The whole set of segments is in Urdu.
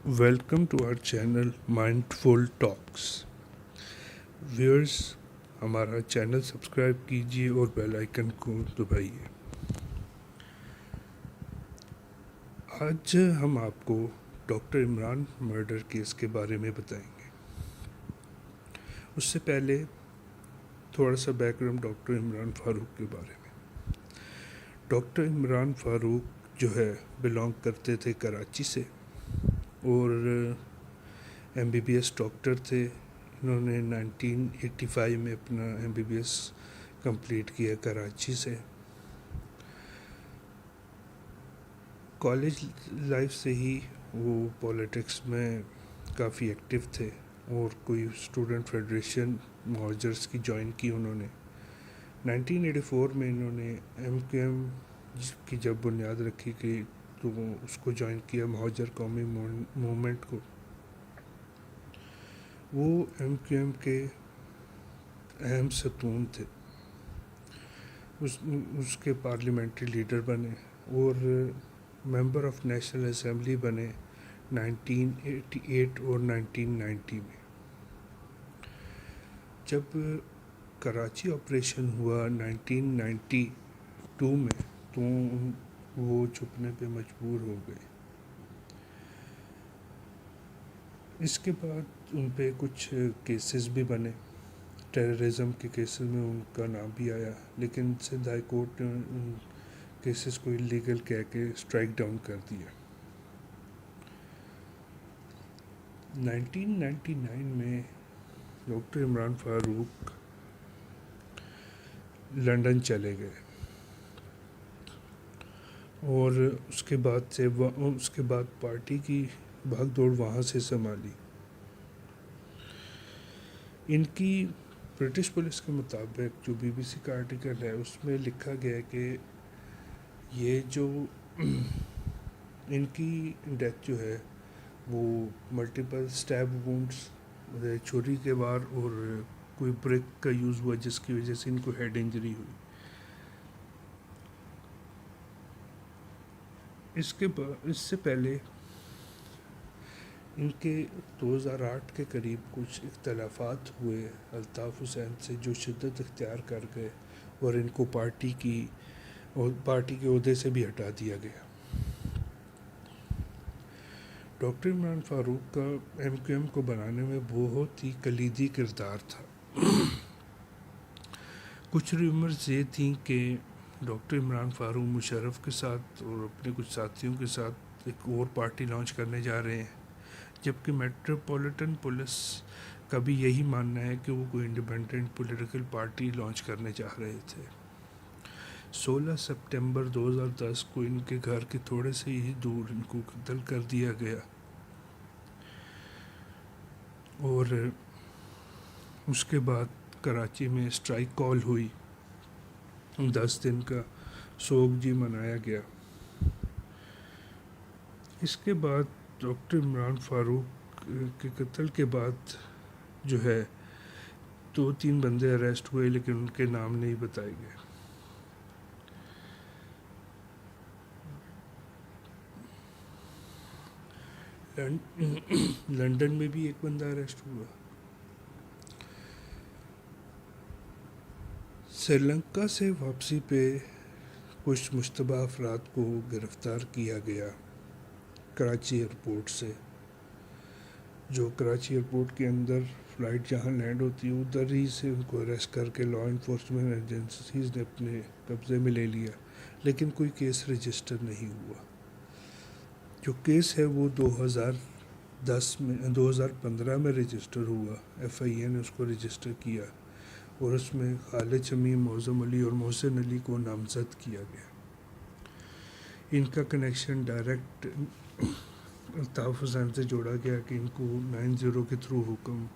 Welcome to our channel mindful talks. Viewers, ہمارا چینل سبسکرائب کیجیے اور بیل آئیکن کو دبائیے. آج ہم آپ کو ڈاکٹر عمران مرڈر کیس کے بارے میں بتائیں گے. اس سے پہلے تھوڑا سا back ground doctor Imran Farooq کے بارے میں. ڈاکٹر عمران فاروق جو ہے بلانگ کرتے تھے کراچی سے اور MBBS ڈاکٹر تھے. انہوں نے 1985 میں اپنا MBBS کمپلیٹ کیا کراچی سے. کالج لائف سے ہی وہ پولیٹکس میں کافی ایکٹیو تھے اور کوئی اسٹوڈنٹ فیڈریشن مہاجرس کی جوائن کی انہوں نے. 1984 میں انہوں نے MQM کی جب بنیاد رکھی گئی تو اس کو جوائن کیا، مہاجر قومی موومنٹ کو. وہ MQM کے اہم ستون تھے. اس کے پارلیمنٹری لیڈر بنے اور ممبر آف نیشنل اسمبلی بنے 1988 اور 1990 میں. جب کراچی آپریشن ہوا 1992 میں تو وہ چھپنے پہ مجبور ہو گئے. اس کے بعد ان پہ کچھ کیسز بھی بنے. ٹیررزم کے کیسز میں ان کا نام بھی آیا، لیکن سندھ ہائی کورٹ نے ان کیسز کو انلیگل کہہ کے اسٹرائک ڈاؤن کر دیا. 1999 میں ڈاکٹر عمران فاروق لندن چلے گئے اور اس کے بعد پارٹی کی بھاگ دوڑ وہاں سے سنبھالی. ان کی برٹش پولیس کے مطابق جو BBC کا آرٹیکل ہے اس میں لکھا گیا ہے کہ یہ جو ان کی ڈیتھ جو ہے وہ ملٹیپل سٹیب وونڈس، چھری کے وار اور کوئی بریک کا یوز ہوا جس کی وجہ سے ان کو ہیڈ انجری ہوئی. اس سے پہلے ان کے 2008 کے قریب کچھ اختلافات ہوئے الطاف حسین سے، جو شدت اختیار کر گئے اور ان کو پارٹی کے عہدے سے بھی ہٹا دیا گیا. ڈاکٹر عمران فاروق کا MQM کو بنانے میں بہت ہی کلیدی کردار تھا. کچھ ریومرز یہ تھیں کہ ڈاکٹر عمران فاروق مشرف کے ساتھ اور اپنے کچھ ساتھیوں کے ساتھ ایک اور پارٹی لانچ کرنے جا رہے ہیں، جبکہ میٹروپولیٹن پولیس کا بھی یہی ماننا ہے کہ وہ کوئی انڈیپینڈنٹ پولیٹیکل پارٹی لانچ کرنے جا رہے تھے. 16 سپٹمبر 2010 کو ان کے گھر کے تھوڑے سے ہی دور ان کو قتل کر دیا گیا اور اس کے بعد کراچی میں اسٹرائک کال ہوئی. 10 دن کا سوگ جی منایا گیا. اس کے بعد ڈاکٹر عمران فاروق کے قتل کے بعد جو ہے 2-3 بندے اریسٹ ہوئے، لیکن ان کے نام نہیں بتائے گئے. لندن میں بھی ایک بندہ اریسٹ ہوا. سری لنکا سے واپسی پہ کچھ مشتبہ افراد کو گرفتار کیا گیا کراچی ایئرپورٹ سے. جو کراچی ایئرپورٹ کے اندر فلائٹ جہاں لینڈ ہوتی ہے ادھر ہی سے ان کو اریسٹ کر کے لا انفورسمنٹ ایجنسیز نے اپنے قبضے میں لے لیا، لیکن کوئی کیس رجسٹر نہیں ہوا. جو کیس ہے وہ 2015 میں رجسٹر ہوا. FIA نے اس کو رجسٹر کیا اور اس میں خالد شمیم، معظم علی اور محسن علی کو نامزد کیا گیا. ان کا کنیکشن ڈائریکٹ الطاف حسین سے جوڑا گیا کہ ان کو 90 کے تھرو حکم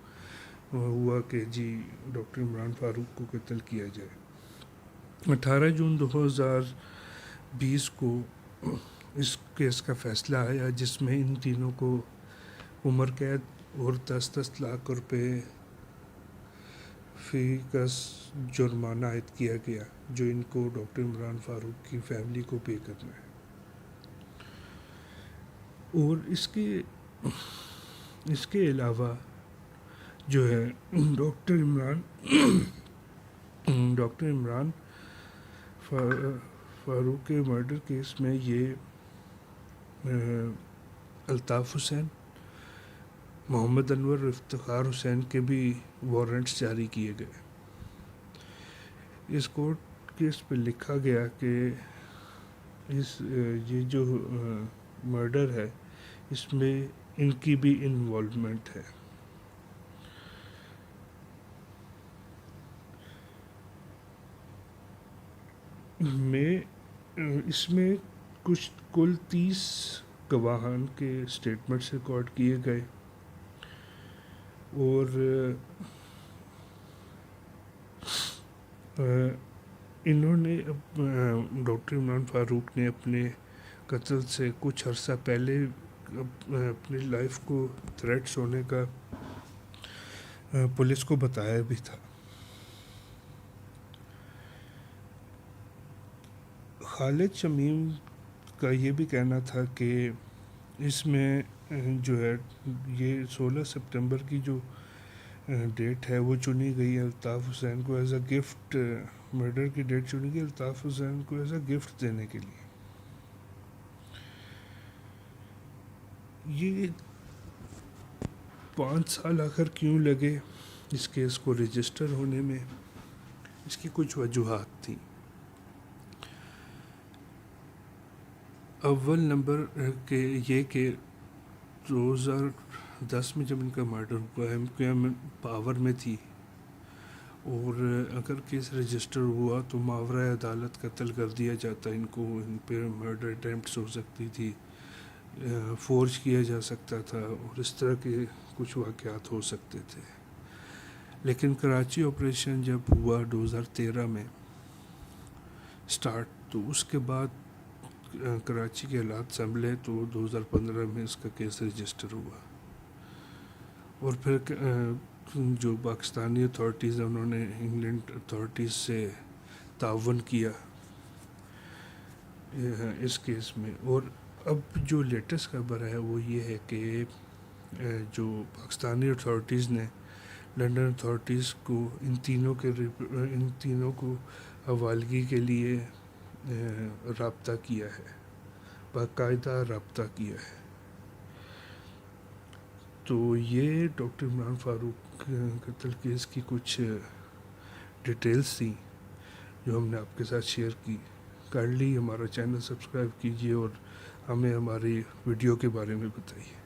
ہوا کہ جی ڈاکٹر عمران فاروق کو قتل کیا جائے. 18 جون 2020 کو اس کیس کا فیصلہ آیا، جس میں ان تینوں کو عمر قید اور 10 لاکھ روپے فی کس جرمانہ عائد کیا گیا، جو ان کو ڈاکٹر عمران فاروق کی فیملی کو پے کرنا ہے. اور اس کے اس کے علاوہ جو ہے ڈاکٹر عمران فاروق کے مرڈر کیس میں یہ الطاف حسین، محمد انور اور افتخار حسین کے بھی وارنٹس جاری کیے گئے۔ اس کورٹ کیس پہ لکھا گیا کہ یہ جو مرڈر ہے اس میں ان کی بھی انوالومنٹ ہے۔ اس میں کچھ کل 30 گواہان کے اسٹیٹمنٹس ریکارڈ کیے گئے، اور انہوں نے ڈاکٹر عمران فاروق نے اپنے قتل سے کچھ عرصہ پہلے اپنی لائف کو تھریٹس ہونے کا پولیس کو بتایا بھی تھا۔ خالد شمیم کا یہ بھی کہنا تھا کہ اس میں جو ہے یہ 16 سپٹمبر کی جو ڈیٹ ہے وہ چنی گئی ہے الطاف حسین کو ایز اے گفٹ، مرڈر کی ڈیٹ چنی گئی الطاف حسین کو ایز اے گفٹ دینے کے لیے۔ یہ 5 سال آخر کیوں لگے اس کیس کو رجسٹر ہونے میں؟ اس کی کچھ وجوہات تھیں۔ اول نمبر یہ کہ 2010 میں جب ان کا مرڈر ہوا ایم کیو ایم پاور میں تھی، اور اگر کیس رجسٹر ہوا تو ماورائے عدالت قتل کر دیا جاتا، ان کو، ان پہ مرڈر اٹیمپٹس ہو سکتی تھی، فورج کیا جا سکتا تھا، اور اس طرح کے کچھ واقعات ہو سکتے تھے۔ لیکن کراچی آپریشن جب ہوا 2013 میں سٹارٹ، تو اس کے بعد کراچی کے حالات سنبھلے تو 2015 میں اس کا کیس رجسٹر ہوا، اور پھر جو پاکستانی اتھارٹیز ہیں انہوں نے انگلینڈ اتھارٹیز سے تعاون کیا اس کیس میں۔ اور اب جو لیٹسٹ خبر ہے وہ یہ ہے کہ جو پاکستانی اتھارٹیز نے لنڈن اتھارٹیز کو ان تینوں کو حوالگی کے لیے رابطہ کیا ہے، باقاعدہ رابطہ کیا ہے۔ تو یہ ڈاکٹر عمران فاروق قتل کیس کی کچھ ڈیٹیلز تھیں جو ہم نے آپ کے ساتھ شیئر کی۔ کائنڈلی ہمارا چینل سبسکرائب کیجیے اور ہمیں ہماری ویڈیو کے بارے میں بتائیے۔